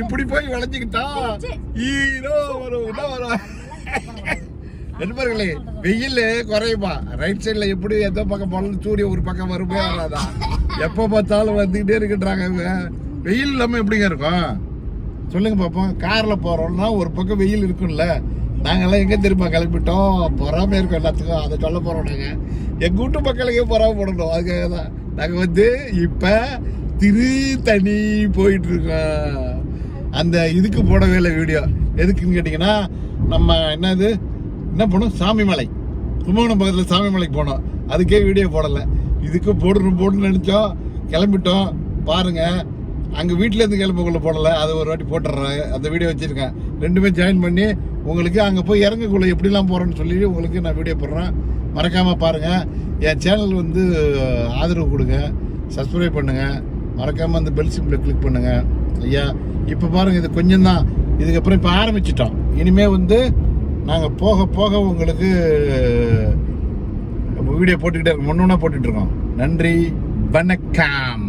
இப்படி போய் வளைஞ்சுக்கிட்டா ஈரோ வரும் நண்பர்களே, வெயில் குறையுமா? ரைட் சைட்ல எப்படி எந்த பக்கம் போனாலும் சூரியன் ஒரு பக்கம் வருமே வராதா? எப்ப பார்த்தாலும் வந்துகிட்டே இருக்குன்றாங்க. வெயில் இல்லாம எப்படிங்க இருக்கும் சொல்லுங்க பாப்போம். கார்ல போறோம்னா ஒரு பக்கம் வெயில் இருக்கும்ல. நாங்கெல்லாம் எங்க திரும்ப கிளம்பிட்டோம், பொறாம இருக்கோம் எல்லாத்துக்கும். அதை சொல்ல போறோம். நாங்க எங்க வீட்டு மக்களுக்கே பொறாம போடணும். அதுக்காக தான் நாங்க இப்ப தனி போயிட்டு இருக்கோம். அந்த இதுக்கு போடவே இல்லை வீடியோ. எதுக்குன்னு கேட்டீங்கன்னா, நம்ம என்ன பண்ணோம், சாமிமலை, கும்பகோணம் பக்கத்தில் சாமிமலைக்கு போனோம். அதுக்கே வீடியோ போடலை. இதுக்கு போடணும்னு நினச்சோம், கிளம்பிட்டோம். பாருங்க, அங்கே வீட்டிலேருந்து கிளம்பக்குள்ள போடலை. அதை ஒரு வாட்டி போட்டுடுறேன். அந்த வீடியோ வச்சுருக்கேன். ரெண்டுமே ஜாயின் பண்ணி உங்களுக்கு அங்கே போய் இறங்கக்குள்ள எப்படிலாம் போகிறேன்னு சொல்லி உங்களுக்கு நான் வீடியோ போடுறேன். மறக்காமல் பாருங்கள். என் சேனல் ஆதரவு கொடுங்க, சப்ஸ்கிரைப் பண்ணுங்கள். மறக்காமல் அந்த பெல் சிம்பிளை கிளிக் பண்ணுங்கள். ஐயா இப்போ பாருங்கள், இது கொஞ்சம் தான். இதுக்கப்புறம் இப்போ ஆரம்பிச்சிட்டோம். இனிமேல் நாங்கள் போக போக உங்களுக்கு வீடியோ போட்டுக்கிட்டே இருக்கோம். முன்னூனா போட்டுட்டு இருக்கோம். நன்றி, வணக்கம்.